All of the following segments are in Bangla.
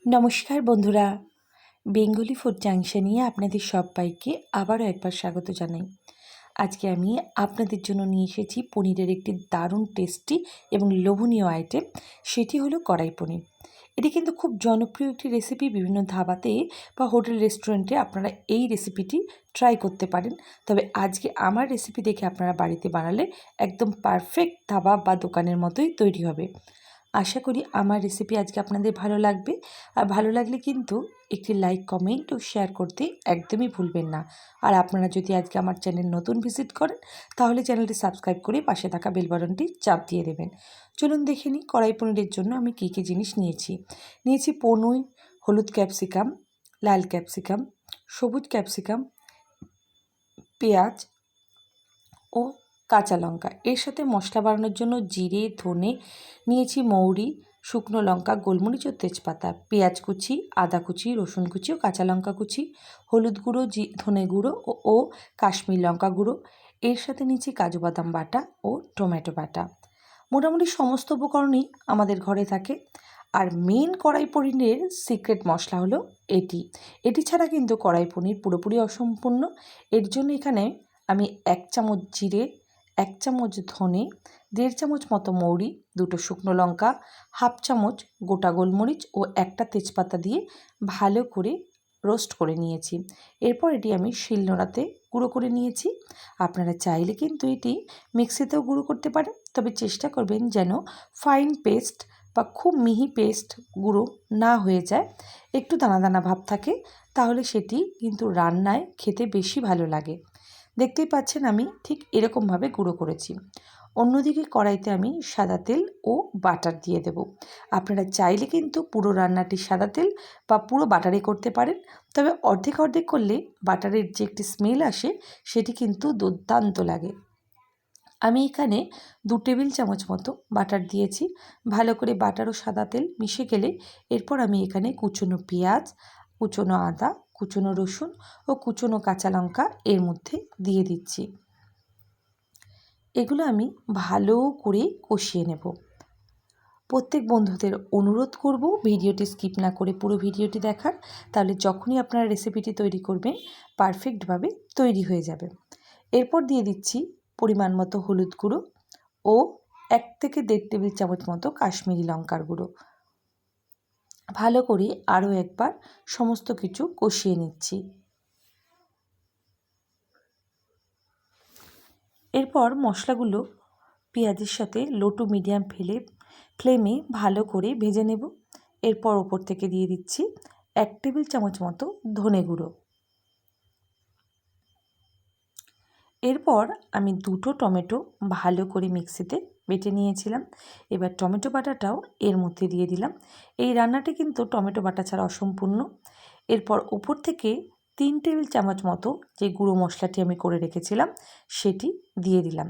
নমস্কার বন্ধুরা, বেঙ্গলি ফুড জাংশনে আপনাদের সবাইকে আবারও একবার স্বাগত জানাই। আজকে আমি আপনাদের জন্য নিয়ে এসেছি পনিরের একটি দারুণ টেস্টি এবং লোভনীয় আইটেম, সেটি হলো কড়াই পনির। এটি কিন্তু খুব জনপ্রিয় একটি রেসিপি। বিভিন্ন ধাবাতে বা হোটেল রেস্টুরেন্টে আপনারা এই রেসিপিটি ট্রাই করতে পারেন। তবে আজকে আমার রেসিপি দেখে আপনারা বাড়িতে বানালে একদম পারফেক্ট ধাবা বা দোকানের মতোই তৈরি হবে। আশা করি আমার রেসিপি আজকে আপনাদের ভালো লাগবে। আর ভালো লাগলে কিন্তু একটি লাইক, কমেন্ট ও শেয়ার করতে একদমই ভুলবেন না। আর আপনারা যদি আজকে আমার চ্যানেল নতুন ভিজিট করেন, তাহলে চ্যানেলটি সাবস্ক্রাইব করে পাশে থাকা বেল বাটনটি চাপ দিয়ে দেবেন। চলুন দেখে নিই কড়াই পনিরের জন্য আমি কী কী জিনিস নিয়েছি পনির, হলুদ ক্যাপসিকাম, লাল ক্যাপসিকাম, সবুজ ক্যাপসিকাম, পেঁয়াজ ও কাঁচা লঙ্কা। এর সাথে মশলা বানানোর জন্য জিরে, ধনে নিয়েছি, মৌরি, শুকনো লঙ্কা, গোলমরিচ ও তেজপাতা, পেঁয়াজ কুচি, আদা কুচি, রসুন কুচি ও কাঁচা লঙ্কা কুচি, হলুদ গুঁড়ো, ধনে গুঁড়ো ও কাশ্মীর লঙ্কা গুঁড়ো। এর সাথে নিয়েছি কাজু বাদাম বাটা ও টমেটো বাটা। মোটামুটি সমস্ত উপকরণই আমাদের ঘরে থাকে। আর মেন কড়াই পনিরের সিক্রেট মশলা হলো এটি ছাড়া কিন্তু কড়াই পনির পুরোপুরি অসম্পূর্ণ। এর জন্য এখানে আমি 1 চামচ জিরে, 1 চামচ ধনে, 1.5 চামচ মতো মৌরি, 2টো শুকনো লঙ্কা, 1/2 চামচ গোটা গোলমরিচ ও 1টা তেজপাতা দিয়ে ভালো করে রোস্ট করে নিয়েছি। এরপর এটি আমি শিলনোড়াতে গুঁড়ো করে নিয়েছি। আপনারা চাইলে কিন্তু এটি মিক্সিতেও গুঁড়ো করতে পারেন, তবে চেষ্টা করবেন যেন ফাইন পেস্ট বা খুব মিহি পেস্ট গুঁড়ো না হয়ে যায়, একটু দানা দানা ভাব থাকে, তাহলে সেটি কিন্তু রান্নায় খেতে বেশি ভালো লাগে। দেখতেই পাচ্ছেন আমি ঠিক এরকমভাবে গুঁড়ো করেছি। অন্যদিকে কড়াইতে আমি সাদা তেল ও বাটার দিয়ে দেব। আপনারা চাইলে কিন্তু পুরো রান্নাটি সাদা তেল বা পুরো বাটারে করতে পারেন, তবে অর্ধেক অর্ধেক করলে বাটারের যে একটি স্মেল আসে সেটি কিন্তু দুর্দান্ত লাগে। আমি এখানে 2 টেবিল চামচ মতো বাটার দিয়েছি। ভালো করে বাটার ও সাদা তেল মিশে গেলে এরপর আমি এখানে কুচনো পেঁয়াজ, কুচনো আদা, কুচনো রসুন ও কুচনো কাঁচা লঙ্কা এর মধ্যে দিয়ে দিচ্ছি। এগুলো আমি ভালো করে কষিয়ে নেব। প্রত্যেক বন্ধুদের অনুরোধ করব ভিডিওটি স্কিপ না করে পুরো ভিডিওটি দেখার, তাহলে যখনই আপনারা রেসিপিটি তৈরি করবেন পারফেক্টভাবে তৈরি হয়ে যাবে। এরপর দিয়ে দিচ্ছি পরিমাণ মতো হলুদ গুঁড়ো ও 1 থেকে 1.5 টেবিল চামচ মতো কাশ্মীরি লঙ্কার গুঁড়ো। ভালো করে আরও একবার সমস্ত কিছু কষিয়ে নিচ্ছি। এরপর মশলাগুলো পেঁয়াজের সাথে লো টু মিডিয়াম ফ্লেমে ভালো করে ভেজে নেব। এরপর ওপর থেকে দিয়ে দিচ্ছি 1 টেবিল চামচ মতো ধনে গুঁড়ো। এরপর আমি 2টো টমেটো ভালো করে মিক্সিতে বেটে নিয়েছিলাম। এবার টমেটো বাটাটাও এর মধ্যে দিয়ে দিলাম। এই রান্নাটি কিন্তু টমেটো বাটা ছাড়া অসম্পূর্ণ। এরপর ওপর থেকে 3 টেবিল চামচ মতো যে গুঁড়ো মশলাটি আমি করে রেখেছিলাম সেটি দিয়ে দিলাম।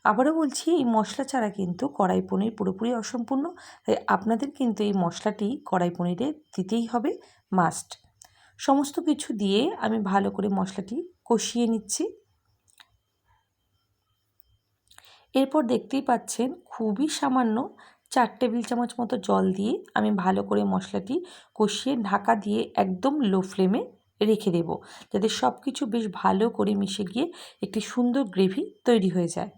আবারও বলছি, এই মশলা ছাড়া কিন্তু কড়াই পনির পুরোপুরি অসম্পূর্ণ। তাই আপনাদের কিন্তু এই মশলাটি কড়াই পনিরে দিতেই হবে, মাস্ট। সমস্ত কিছু দিয়ে আমি ভালো করে মশলাটি কষিয়ে নিচ্ছি। এরপর দেখতেই পাচ্ছেন খুবই সামান্য 4 টেবিল চামচ মতো জল দিয়ে আমি ভালো করে মশলাটি কষিয়ে ঢাকা দিয়ে একদম লো ফ্লেমে রেখে দেব, যাতে সব কিছু বেশ ভালো করে মিশে গিয়ে একটি সুন্দর গ্রেভি তৈরি হয়ে যায়।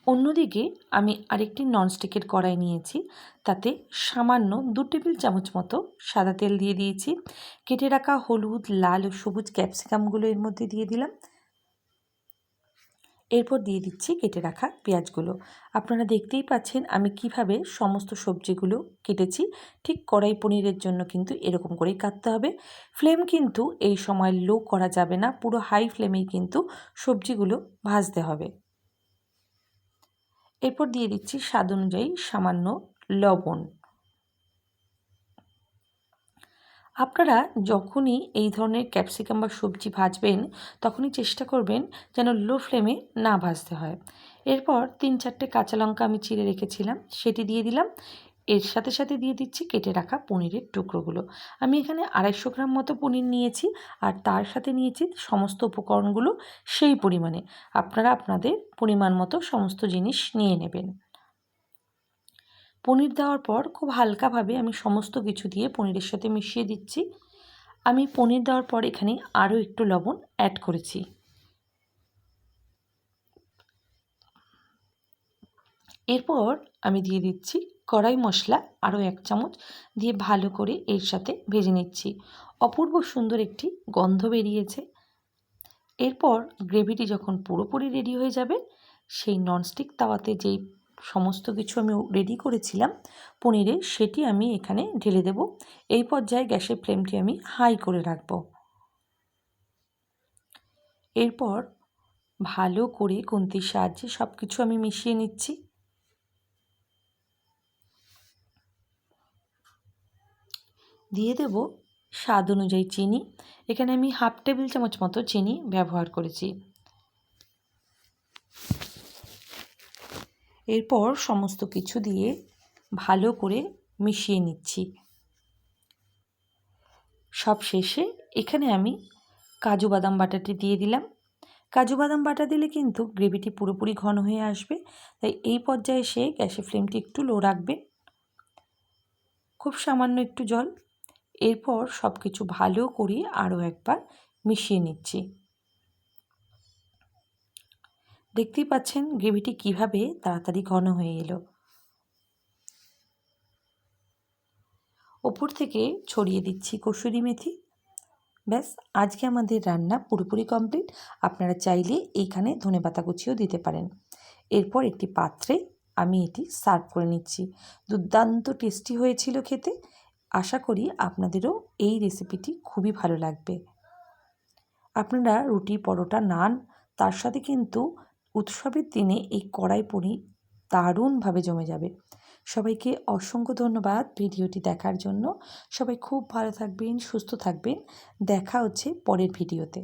অন্যদিকে আমি আরেকটি ননস্টিকের কড়াই নিয়েছি, তাতে সামান্য 2 টেবিল চামচ মতো সাদা তেল দিয়ে দিয়েছি। কেটে রাখা হলুদ, লাল ও সবুজ ক্যাপসিকামগুলো এর মধ্যে দিয়ে দিলাম। এরপর দিয়ে দিচ্ছি কেটে রাখা পেঁয়াজগুলো। আপনারা দেখতেই পাচ্ছেন আমি কিভাবে সমস্ত সবজিগুলো কেটেছি। ঠিক কড়াই পনিরের জন্য কিন্তু এরকম করেই কাটতে হবে। ফ্লেম কিন্তু এই সময় লো করা যাবে না, পুরো হাই ফ্লেমেই কিন্তু সবজিগুলো ভাজতে হবে। এরপর দিয়ে দিচ্ছি স্বাদ অনুযায়ী সামান্য লবণ। আপনারা যখনই এই ধরনের ক্যাপসিকাম বা সবজি ভাজবেন, তখনই চেষ্টা করবেন যেন লো ফ্লেমে না ভাজতে হয়। এরপর 3-4টে কাঁচা লঙ্কা আমি চিড়ে রেখেছিলাম, সেটি দিয়ে দিলাম। এর সাথে সাথে দিয়ে দিচ্ছি কেটে রাখা পনিরের টুকরোগুলো। আমি এখানে 250 গ্রাম মতো পনির নিয়েছি, আর তার সাথে নিয়েছি সমস্ত উপকরণগুলো সেই পরিমাণে। আপনারা আপনাদের পরিমাণ মতো সমস্ত জিনিস নিয়ে নেবেন। পনির দেওয়ার পর খুব হালকাভাবে আমি সমস্ত কিছু দিয়ে পনিরের সাথে মিশিয়ে দিচ্ছি। আমি পনির দেওয়ার পর এখানে আরও একটু লবণ অ্যাড করেছি। এরপর আমি দিয়ে দিচ্ছি কড়াই মশলা আরও 1 চামচ, দিয়ে ভালো করে এর সাথে ভেজে নিচ্ছি। অপূর্ব সুন্দর একটি গন্ধ বেরিয়েছে। এরপর গ্রেভিটি যখন পুরোপুরি রেডি হয়ে যাবে, সেই ননস্টিক তাওয়াতে যেই সমস্ত কিছু আমি রেডি করেছিলাম পনিরের, সেটি আমি এখানে ঢেলে দেব। এই পর্যায়ে গ্যাসের ফ্লেমটি আমি হাই করে রাখব। এরপর ভালো করে খুন্তির সাহায্যে সব কিছু আমি মিশিয়ে নিচ্ছি। দিয়ে দেব স্বাদ অনুযায়ী চিনি। এখানে আমি 1/2 টেবিল চামচ মতো চিনি ব্যবহার করেছি। এরপর সমস্ত কিছু দিয়ে ভালো করে মিশিয়ে নিচ্ছি। সব শেষে এখানে আমি কাজু বাদাম বাটাটি দিয়ে দিলাম। কাজু বাদাম বাটা দিলে কিন্তু গ্রেভিটি পুরোপুরি ঘন হয়ে আসবে, তাই এই পর্যায়ে এসে গ্যাসের ফ্লেমটি একটু লো রাখবেন। খুব সামান্য একটু জল। এরপর সব কিছু ভালো করে আরও একবার মিশিয়ে নিচ্ছি। দেখতেই পাচ্ছেন গ্রেভিটি কীভাবে তাড়াতাড়ি ঘন হয়ে এলো। ওপর থেকে ছড়িয়ে দিচ্ছি কসুরি মেথি। ব্যাস, আজকে আমাদের রান্না পুরোপুরি কমপ্লিট। আপনারা চাইলে এইখানে ধনেপাতা কুচিও দিতে পারেন। এরপর একটি পাত্রে আমি এটি সার্ভ করে নিচ্ছি। দুর্দান্ত টেস্টি হয়েছিল খেতে। আশা করি আপনাদেরও এই রেসিপিটি খুবই ভালো লাগবে। আপনারা রুটি, পরোটা, নান, তার সাথে কিন্তু উৎসবের দিনে এই কড়াই পনির দারুণভাবে জমে যাবে। সবাইকে অসংখ্য ধন্যবাদ ভিডিওটি দেখার জন্য। সবাই খুব ভালো থাকবেন, সুস্থ থাকবেন। দেখা হচ্ছে পরের ভিডিওতে।